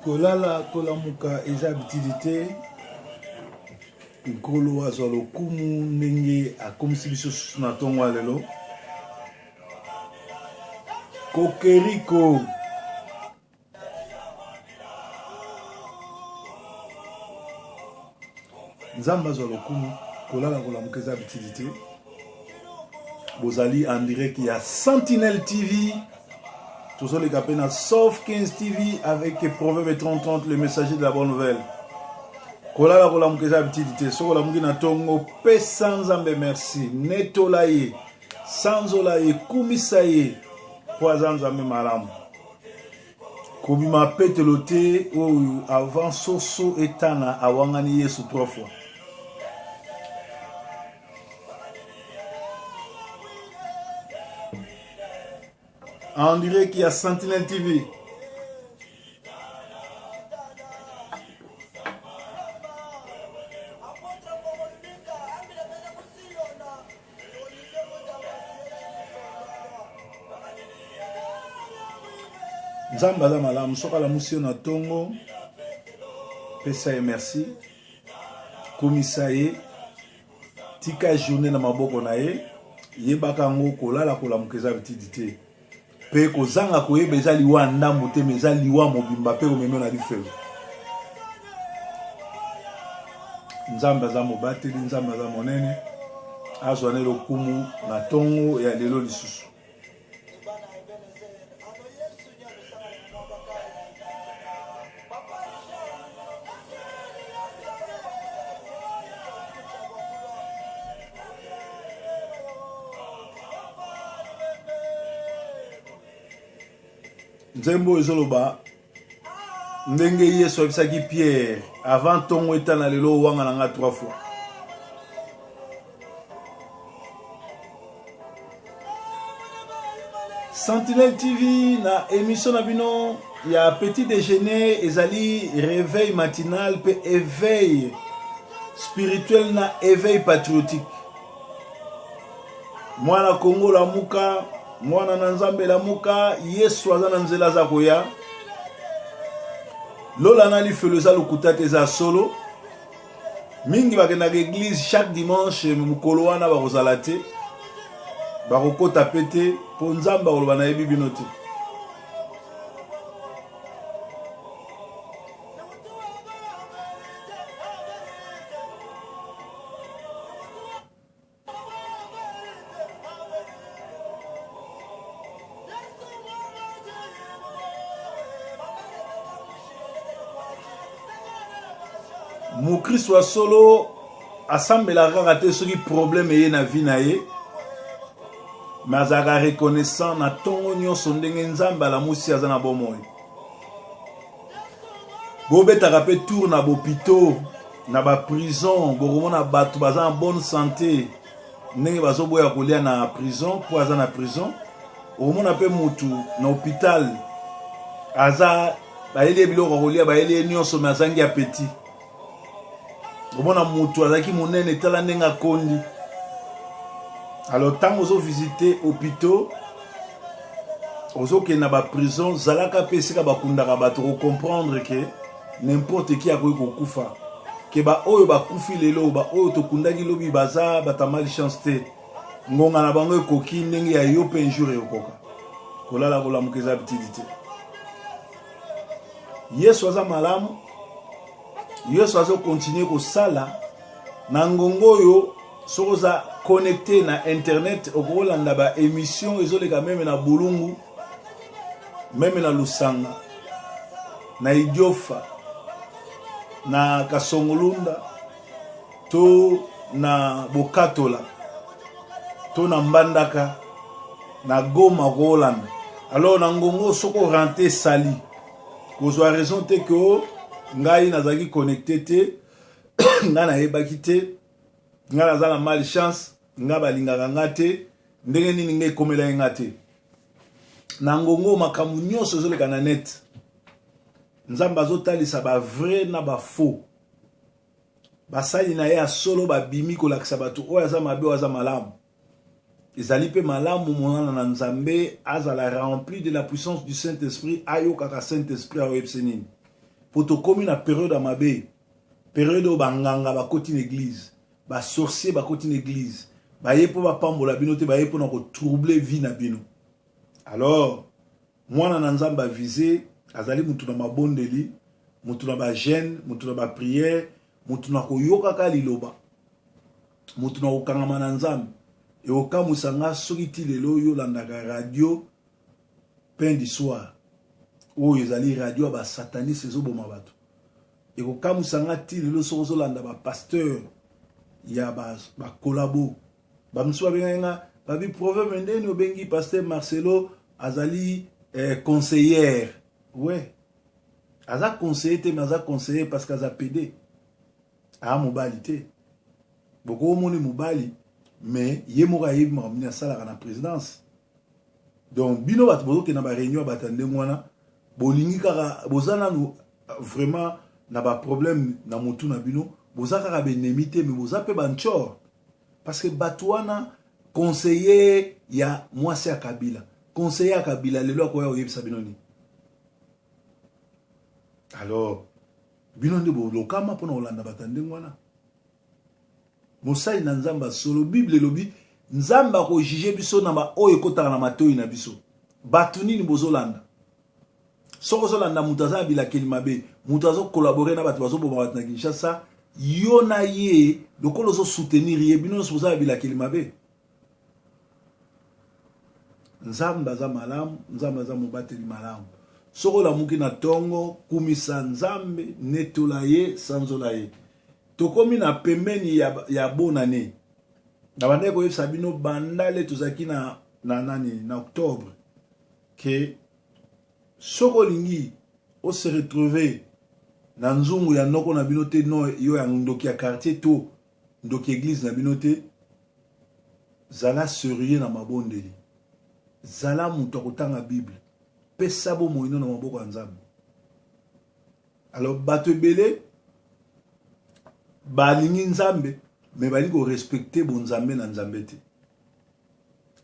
Kolala kolamuka eza utilité nkolo azwa lokumu ndenge akomisi biso susu na ntongo ya lelo kokeriko nzambe azwa lokumu kolala kolamuka eza utilité bozali en direct ya Sentinelle TV tous les capins sauf 15 TV avec Proverbe 30-30 le messager de la bonne nouvelle. Kolala kolamukeza utilité so kolamuki na tongo pe sans ambe merci netolaye sans olaye kumisaye poison zambe malamu kobima petelote oyo avant soso etana awangani Yesu 3 fois. En direct qu'il y a Sentinelle TV. Nzamba za malamu soka la musio na tongo pesa et merci komisaye tika journée na maboko na ye yebaka ngo kolala kolamukeza bitidité pe kozanga koyeba eza liwa ndambo te meza liwa mobimba pe komemio na lifelo nzambe aza mobateli nzambe aza monene azwa ne lokumu na tongo ya lelo lisusu Nzembo ezoloba ndenge Yesu abisaki Pierre avant tongo etana lelo wanga nanga 3 fois. Sentinelle TV na émission na bino ya petit déjeuner ezali réveil matinal pe éveil spirituel na éveil patriotique. Mwana Kongo la muka mwana na nzambe la muka Yesu aza na nzela za koya lola na lifelo za lokuta te za solo mingi bakenda l'église chaque dimanche mukolo wana bakozala te bakokota pete po nzamba koloba na yebi bino te Moukris soit solo assemble la rate ce qui problème est na vie na ye mais azaka reconnaissant na tongo nyonso ndenge nzamba la musi azana bomoy bobetaka pe tour na bopito na ba prison boromona batu baza en bonne santé ndenge bazoboya kolia na prison po aza na prison omona pe mutu na hôpital aza baeli biloko kolia baeli nyonso mais azangi appétit Omona mutu azaki monene tala ndenga kondi. Alors tant ozo visiter hôpitaux ozo ke na ba prison zalaka pesika bakundaka bato ko comprendre que n'importe qui akoki kokufa ke ba oyo bakufi lelo ba oyo tokundaki lobi baza batamali chance te ngonga na bango ekoki ndenge ya yo pe jour yokoka kolala kolamukeza bitidité Yesu aza malamu Yesu azo continuer ko sala na ngongo yo soza connecté na internet okolanda ba émission ezoleka même na bulungu même na lusanga na idiofa na kasongolunda to na bokatola to na mbandaka na goma Roland alors na ngongo soko renter sali kozwa raison te que ngai nazaki connecté te nga na yebaki te nga nazala malchance nga balingaka nga te ndenge nini ngai komela nga te na ngongo makamu nyonso ezoleka na net nzamba azotalisa ba vrai na ba faux basali na ye solo babimi kolakisa bato oyo aza mabe oyo aza malamu ezali pe malamu monana na nzambe azala rempli de la puissance du Saint-Esprit ayokaka Saint-Esprit aoyebisa nini pour to komi na période à mabe période où banganga ba koti l'église ba sorcier ba koti l'église ba yepo ba pambola bino te ba yepo na ko troubler vie na bino. Alors mwana na nzamba visé azali mutu na mabondeli mutu na ba jeûne mutu na ba prière mutu na ko yoka ka liloba mutu na ko kangama na nzambe et okamusa nga soki ti lelo yo landaka radio pain du soir oyo ezali radio ba sataniste ezoboma bato et okamusa nga ti lelo soki ozolanda ba pasteur ya ba kolabo ba msu babenga babi proverbe ndeni obengi pasteur Marcelo azali conseillère. Ouais. Aza conseiller te mais aza conseiller parce qu'aza pédé. A mobilité. Beaucoup de monde mobile mais yemora yema mna sala na présidence. Donc bino bat bozo ke na ba réunion batande ngwana bolingi kaka bozana no vraiment na ba problème na mutu na bino bozaka ka benemité mais bozape banchor parce que batwana conseiller ya mwasi ya Kabila. Conseiller à Kabila, le loi quoi yebisa binoni. Alors, binoni bo lokama pona olanda batande ngwana. Mosai na nzamba solo Bible lobi nzamba ko juger biso na ba oyo kotaka na matoyi na biso. Batuni ni bozolanda. Soko zolanda mutaza bila kelimabe, mutazo collaborer na batu bazo bomba bat na Kinshasa, yo na ye lokolo zo soutenir ye bino soza bila kelimabe. Nzamba za malamu, nzamba za mubateli malamu. Soko la muki na tongo, kumisa nzambe, netola ye, sanzola ye. Tokomi na pembeni ya bonane. Na bandeko yef sabino bandale tuzaki na octobre. Que soko lingi, o se retrouver na nzungu ya noko na binote no yo ya ndoki ya quartier to, ndoki église na binote, zala serie na mabondeli. Zala muto kotanga Bible pesa bo moino na maboko ya nzambe. Alors bato ebele balingi nzambe mais bali ko respecter bon nzambe na nzambe te.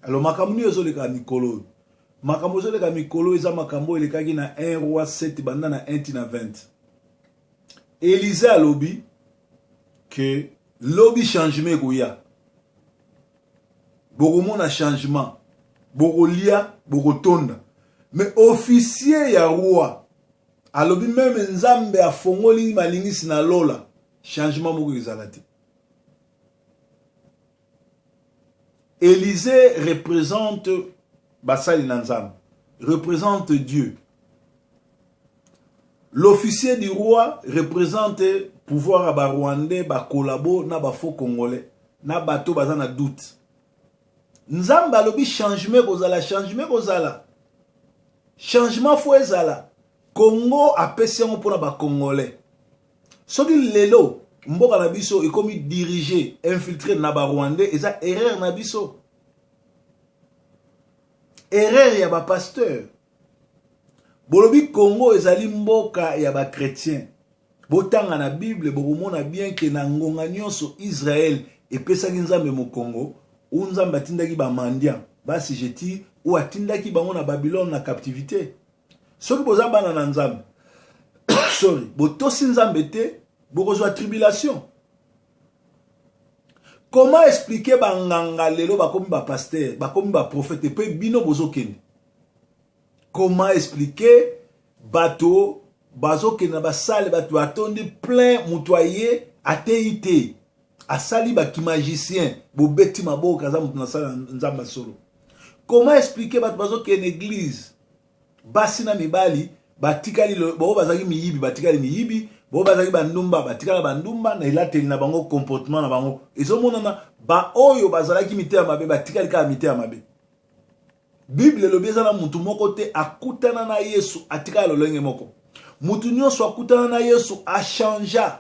Alors makambo yo zoleka mikolo makambo zoleka mikolo eza makambo elekaki na 1 roi 7 banda na 1 tina 20. Élisée alobi que lobi changement koya bokomo na changement bokolia bokotonda mais officier ya roi alobi même nzambe afongoli malingisi na lola changement moko ezala te. Élisée représente basali na nzambe, représente Dieu. L'officier du roi représente pouvoir à ba Rwandais, ba collabo na ba faux congolais, na bato bazana doute. Nzamba lobi changement kozala, changement kozala. Changement fo ezala. Congo apesi yango pona ba congolais. Soki lelo mboka na biso ekomi diriger, infiltrer na ba Rwandais, eza erreur na biso. Erreur ya ba pasteur. Bolobi Congo ezali mboka ya ba chrétien. Botanga na Bible bokomona bien que na ngonga nyonso Israël epesaki nzambe mo Congo. Unzamba tindaki ba mandian basi jeti ou atindaki bango na Babylone na captivité. Soki bozamba na nzambe sorry botosi nzambe te bokozwa tribulation. Comment expliquer banganga lelo bakomi ba pasteur bakomi ba prophète pe bino bozokende? Comment expliquer bato bazokende na basale bato atondi plein mutoyer ateité asali ba ki magicien bo beti maboka za mutu na sala nzamba solo. Comment expliquer bat bazo ke église basi na mibali batikali bo bazaki miyibi batikali miyibi bo bazaki bandumba batikala bandumba na ilateli na bango comportement na bango ezomona na ba oyo bazalaki mite ya mabe batikali ka mite ya mabe. Bible lobi ezala mutu moko te akutana na Yesu atikala lolenge moko. Mutu nyonso akutana na Yesu a changea.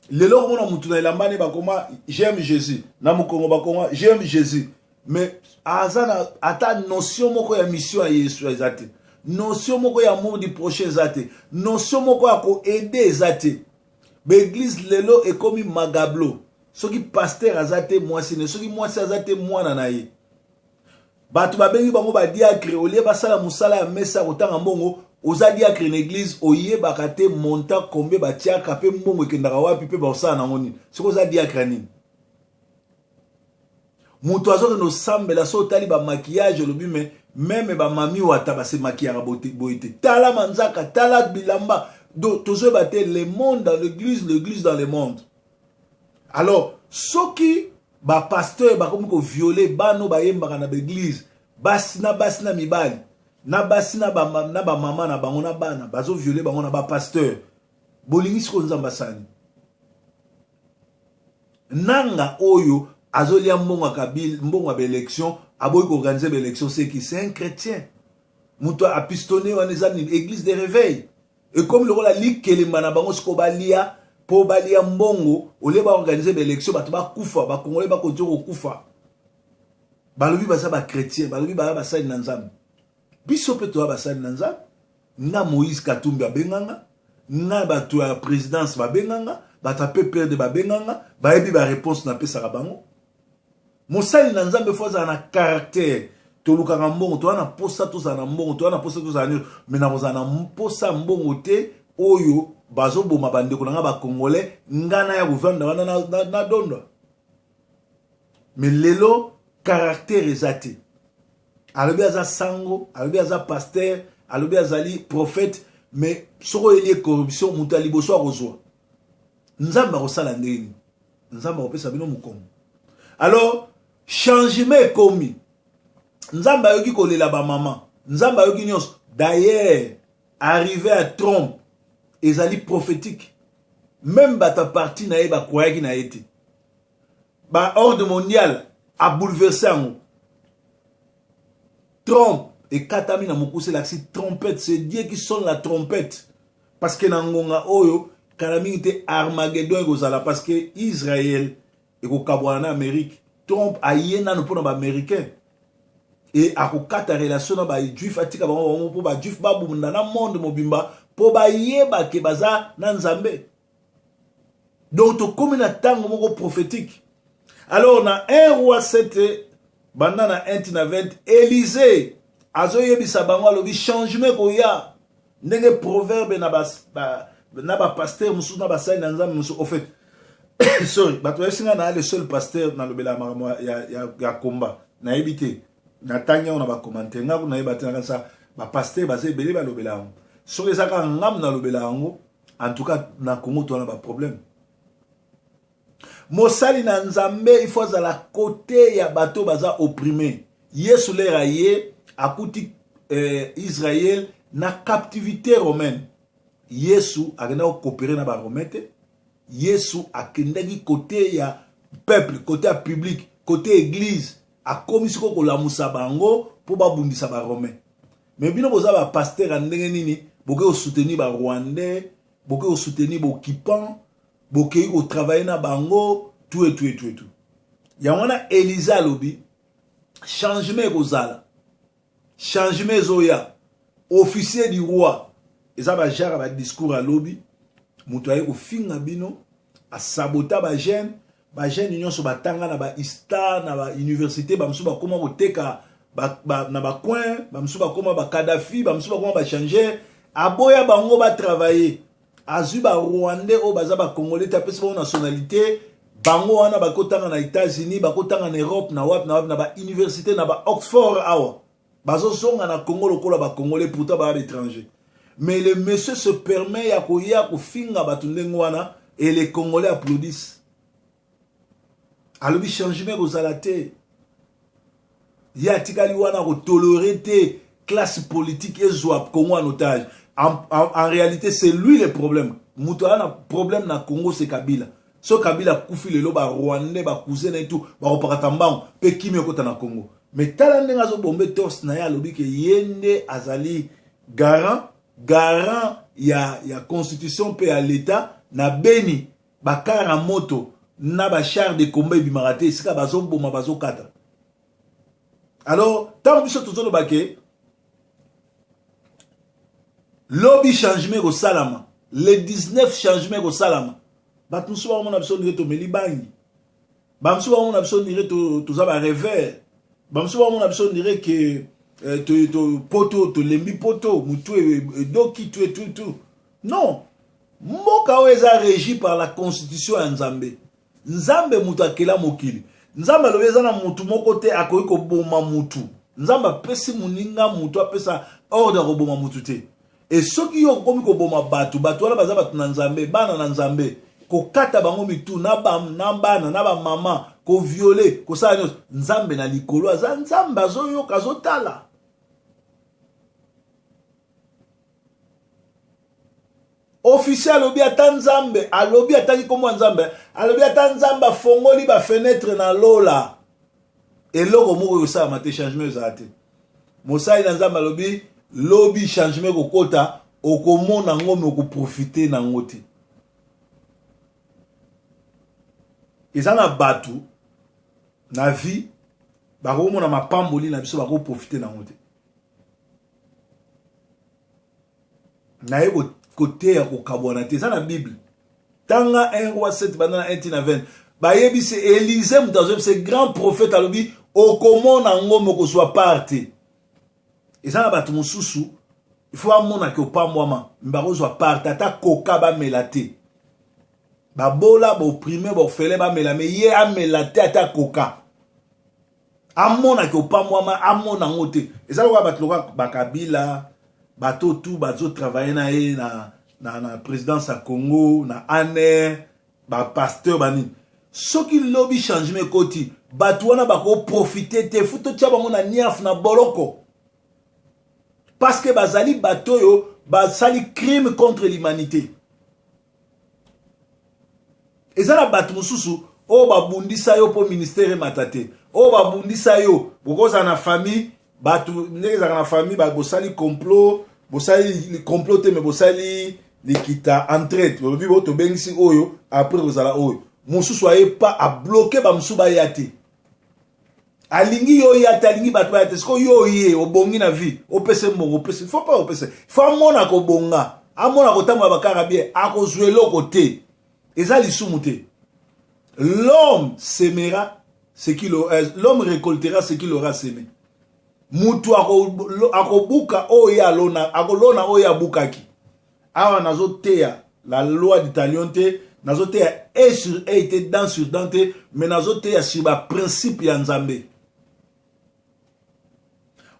Lelo komona mutu na elambani bakoma j'aime Jésus na mukongo bakoma j'aime Jésus mais azana ata notion moko ya mission ya Yesu ezate notion moko ya amour du prochain ezate notion moko ya ko aider ezate l'église lelo ekomi magablo soki pasteur azate mwasi ne soki mwasi azate mwana na ye batu babengi bango ba diacre olie basala musala ya mesa kotanga mbongo oza diacre na église oyebaka te monta combien batiaka pe mbongo ekendaka wapi pe baosala nango nini soki oza diacre nini moto azokende osambela so otali bamaquillage olobi me meme bamami wata basemakiyaka boye te tala manzaka tala bilamba tozoyeba te le monde dans l'église l'église dans le monde. Alors soki bapasteur bakomi koviole bano bayembaka na baeglise basi na mibali na basi na bamama na bango na bana bazoviole bango na bapasteur bolingi siko nzambe asani nanga oyo azolia mbongo ya baélection aboyi koorganize baélection c'est un chrétien moto apistonné wana eza nini église de réveil ekomi lokola likelemba na bango siko balia po balia mbongo olie baorganize baélection bato bakufa bakongole bakontinue kokufa balobi baza bachrétien balobi baza basali na nzambe biso mpe toya basali na nzambe nga Moïse Katumbi abenganga nga bato ya présidence babenganga bato ya PPRD babenganga bayebi baréponse napesaka bango mosali na nzambe fo azala na caractère tolukaka mbongo toza na posa tozala na mbongo toza na posa tozala nini me na kozala na posa mbongo te oyo bazoboma bandeko na nga bakongolais ngana ya kovanda wana na dondwa me lelo caractère eza te alobi aza sango alobi aza pasteur alobi azali prophète mais soko eli corruption moto ya liboso akozwa nzambe akosala ndeni nzambe akopesa bino mokongo alors changement ekomi nzambe ayoki kolela bamama nzambe ayoki nyonso d'ailleurs arrivé à Trump ezali prophétique même bata parti na ye bakwayaki na ye te ba ordre mondial a bouleversé yango Trump ekatami na mokuse laksi trompette c'est Dieu qui sonne la trompette parce que na ngonga oyo kala mingi te Armageddon ekozala parce que Israël ekokabwana na Amérique Trump aye nano mpona baaméricain et akokata relation na bajuif atika bango mpo bajuif babunda na monde mobimba mpo bayebake baza na nzambe donc tokomi na ntango moko prophétique. Alors na 1 roi 7 banda na 1 na 20 Élysée azoyebisa bango alobi changement koya ndenge proverbe na ba pasteur musu na basali na nzambe musu au fait sorry bato yesinga na le seul pasteur na lobela maramo ya komba na ebité na tanya on a ba commenter nga na ebate na kansa ba pasteur basé belé ba lobela ngo so ezaka ngam na lobela ngo en tout cas na Congo to na ba problème mosali na nzambe il faut à la côté ya bato baza opprimé yesu lera ye akuti Israël na captivité romaine yesu akenda coopérer na ba romete yesu akendaki côté ya peuple côté ya public côté église akomisi ko kolamusa bango po babundisa ba romain mais bino boza ba pasteur andenge nini boke soutenir ba rwandais boke soutenir bo kipan boke ko travailler na bango tout. Ya wana Elisa lobi changement kozala changement zoya officier du roi eza ba jara ba discours à lobi muto aye ko finga bino a sabota ba jeune nyonso batanga na ba ista na ba université ba msuba koma koteka na ba coin ba msuba koma ba Kadhafi ba msuba koma ba changer aboya bango ba travailler azu ba rwandais o baza ba congolais tapesi ba nationalité bango wana bakotanga na États-Unis bakotanga na Europe na wap na ba université na ba Oxford awa bazo songa na Congo lokola ba congolais pourtant ba étranger mais le monsieur se permet ya kofinga batu ndenge wana et les congolais applaudissent alobi changement kozala te ya tikali wana ko tolérer te classe politique ezwa Congo en otage en réalité c'est lui le problème muto ana problème na Congo c'est Kabila so Kabila kufi lelo ba rwandais ba cousin et tout ba opakata mbango pe kimi okota na Congo mais tala ndenga zo bombe tos na ya lobi ke yende azali garant ya constitution pe à l'état na beni bakara moto na ba char de combat bimarate sika bazo boma bazo kata alors tant biso tozolo baké lobby changement au salama les 19 changements au salama batmusu ba mona biso ndireto melibangi bamsu ba mona biso ndireto tozaba revers bamsu ba mona biso ndire que poto to lembi poto mutu doki tout non mboka oyo eza régi par la constitution ya nzambe nzambe mutu akela mokili nzambe alobi eza na mutu moko te akoki koboma mutu nzambe apesi moninga mutu apesa ordre koboma mutu te et soki yo komi koboma bato wana baza bato na nzambe bana na nzambe kokata bango mitu na bana na bamama koviole kosala nyonso nzambe na likolo aza nzambe azoyoka azotala officiel alobi ata nzambe alobi ataki komwa nzambe alobi ata nzambe afongoli bafenetre na lola eloko moko yosalama te changement ezala te mosali na nzambe alobi lobi changement kokota okomona ngo me okoprofite nango te eza na bato na vie bakomona mapamboli na biso bakoprofite nango te naye koteya kokabwana te eza na bible tanga 1 roi 7 banda na 1 na 20 bayebisi Élysée mutu azobisa grand prophète alobi okomona ngome okozwa part te eza na bato mosusu ifo amonaki opambwama bakozwa part ata koka bamela te babola baoprime baofele bamela me ye amela te ata koka amonaki opambwama amona ngo te eza lokola bato lokola bakabila bato tu bazotravaille na ye na présidence ya Congo na aner bapasteur banini soki lobi changement ekoti bato wana bakoprofite te futo tia bango na niafu na boloko parce que bazali bato oyo basali crime contre l'humanité eza na bato mosusu oyo babundisa yo mpo ministère emata te oyo babundisa yo bokozala na famille bato ndenge ezalaka na famille bosali complot bosali complot te me bosali likita entraide bolobi bo tobengisi oyo après kozala oyo mosusu aye pa abloke bamosusu baya te alingi yo ya te alingi bato baya te siko yo ye obongi na vie opese moko opese faut pas opese faut amona kobonga amona kotambola bakara bien akozwa eloko te eza lisumu te l'homme semera ce qu'il l'homme récoltera ce qu'il aura semé mutu akobuka oyo alona akolona oyo abukaki awa nazoteya la loi d'Italion te nazoteya e sur e te dans sur dans te mais nazoteya sur ba principe ya nzambe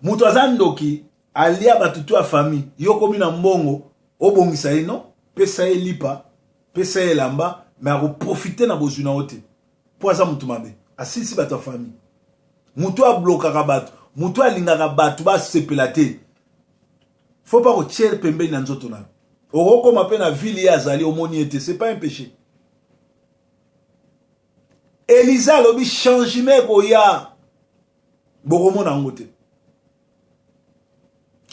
mutu azandoki alia batutu ya famille yokomi na mbongo obongisa ye non pesa ye lipa pesa ye lamba mais akoprofite na bozuna ote po aza mutu mabe asisi bato ya famille mutu ablokaka bato mutu alingaka bato basepela te faut pas kotiere pembeni na nzoto na okokoma mpe na ville ye azali omoni ete c'est pas un péché Élysée alobi changement koya bokomona yango te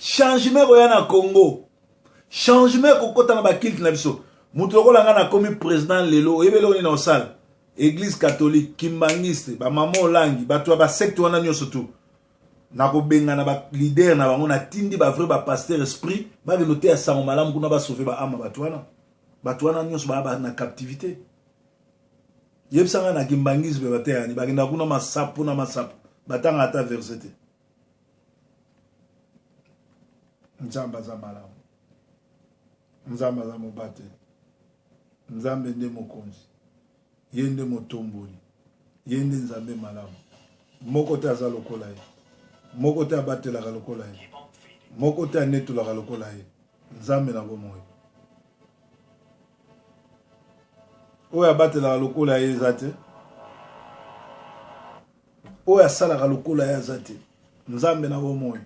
changement koya na Congo changement kokota na bakilte na biso mutu lokola nga na komi président lelo oyebeli oni na osala église catholique kimbangiste bamama olangi bato ya basecte wana nyonso tu nakobenga na ba leader na bango na tindi ba vrai ba pasteur esprit ba velote ya sango malamu kuna ba sauver ba ama bato wana nyonso ba na captivité yebsanga na kimbangisi be batayani bagenda kuna masapu na masapu batanga ata verset nzamba za malamu nzamba za mobate nzambe nde mokonzi yende motomboli yende nzambe malamu moko te aza lokola ye moko te abatelaka lokola ye moko te anetolaka lokola ye nzambe na bomoi oyo abatelaka lokola ye eza te oyo asalaka lokola ye aza te nzambe na bomoi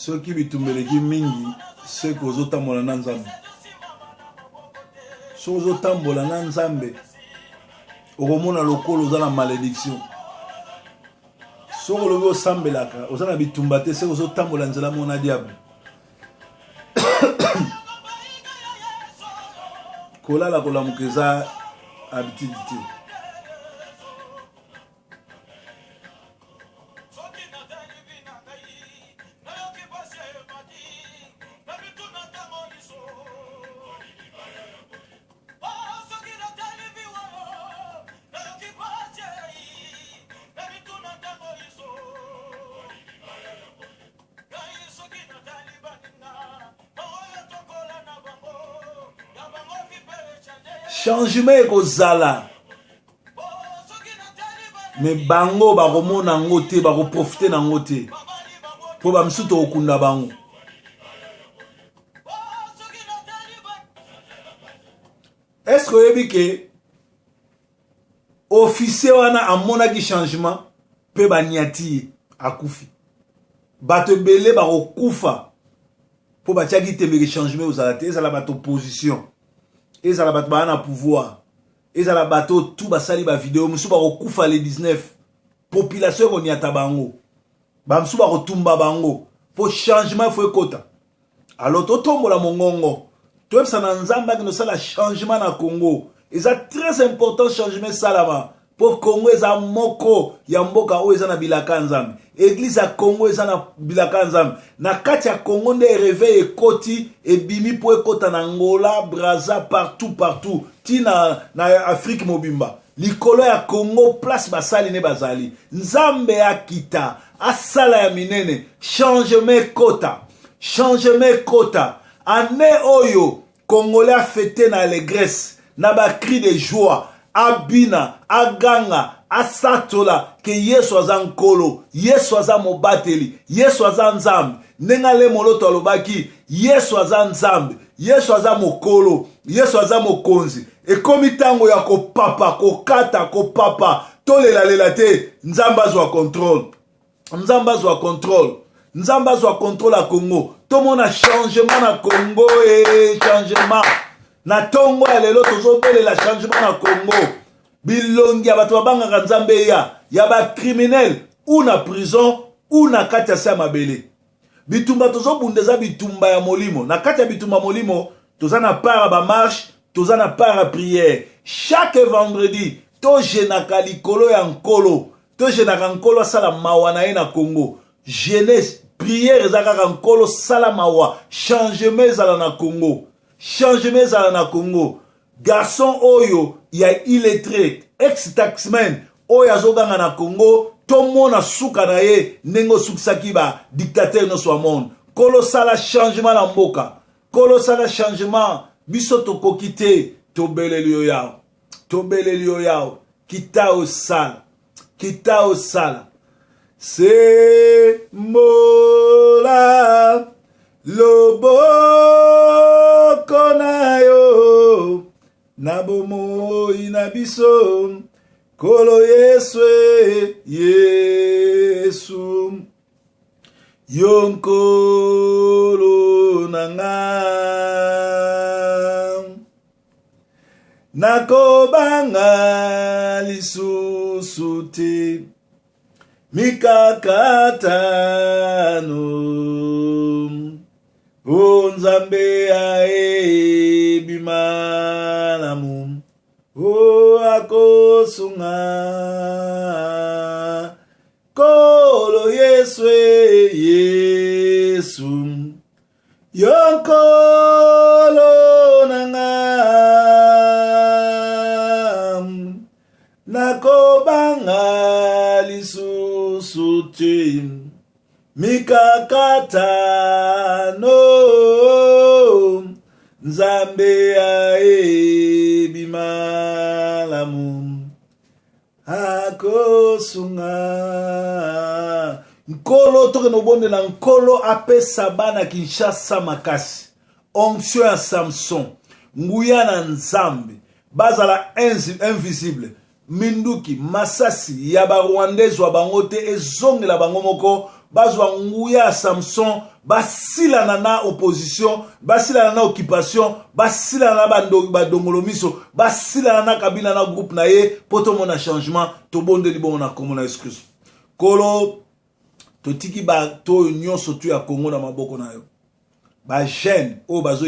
soki bitumbeleki mingi soki ozotambola na nzambe soki ozotambola na nzambe okomona lokolo oza na malédiction soki olobi osambelaka oza na bitumba te soki ozotambola nzela mona diable kolala kolamukeza habitude te. Changement ekozala. Mais bango bakomona ngo te, bakoprofite na ngo te. Po ba msuto okunda bango. Est-ce que oyebi ke officier wana amonaki changement pe baniati akufi. Bato bele bakokufa po batiaki tembe changement ozala te, ezala bato opposition. Ezala bato ba na pouvoir. Ezala bato tout basali ba vidéo musu ba kokufa le 19. Population ko niata bango. Ba musu ba kotumba bango. Po changement faut ekota. Alors to tombola mongongo. To epsa na nzamba ki no sala changement na Congo. Eza très important changement salama. Pour Congo eza moko ya mboka o eza na bilaka nzambe. Église ya Congo eza na bilaka nzambe. Na kati ya Congo nde réveil ekoti ebimi po ekota na Angola, Brazza partout. Tina na Afrique mobimba. Likolo ya Congo place basali ne bazali. Nzambe ya kita asala ya minene changement kota. Changement kota. Ane oyo Congolais a fêté na allégresse na ba cri de joie. Abina, aganga, asatola, ke Yesu aza nkolo, Yesu aza mobateli, Yesu aza nzambe. Nengale moloto alobaki, Yesu aza nzambe, Yesu aza mokolo, Yesu aza mokonzi. Ekomi tango ya kopapa, kokata, kopapa, tolela te, nzamba azwa contrôle. Nzamba azwa contrôle. Nzamba azwa contrôle à Congo. Tomona changement na Congo changement. Na tongo ya lelo tozobele la changement na Congo. Bilongi ya bato babanga nzambe ya ba criminel ou na prison ou na kati ya sa mabele. Bitumba tozobundeza bitumba ya molimo. Na kati ya bitumba molimo toza na part ba marche, toza na part prière. Chaque vendredi to jenaka likolo ya nkolo. To jenaka nkolo sala mawa na ye na Congo. Jeunesse prière ezaka nkolo sala mawa. Changement ezala na Congo. Changement ezala na Congo. Garçon oyo ya illettré, ex-taxman oyo azoganga na Congo, tomona suka na ye nengo sukisaki ba dictateur no so monde. Kolo sala changement na mboka. Kolo sala changement biso tokoki te tobeleli yo yao. Tobeleli yo yao. Kita osala. Kita osala. Se mola loboko na yo nabomo inabiso kolo Yesu Yesu yonkolo nanga nakobanga lisusu te mikakatano o nzambe ae bimalamu o akosunga kolo Yesu Yesu yonkolo nanga nakobanga lisusu te mikakatano nzambe ae bimalamu akosunga nkolo toke nobondela nkolo apesa bana Kinshasa makasi onction ya Samson nguya na nzambe bazala invisible minduki masasi ya ba Rwandais wa bango te ezongela bango moko bazwa nguya ya Samson basilana na opposition basilana na occupation basilana na badongolo miso basilana na kabila na groupe na ye poto mona changement to bonde libongo na Congo na excuse kolo to tiki ba to nyonso tu ya Congo na maboko na yo ba jeune o bazo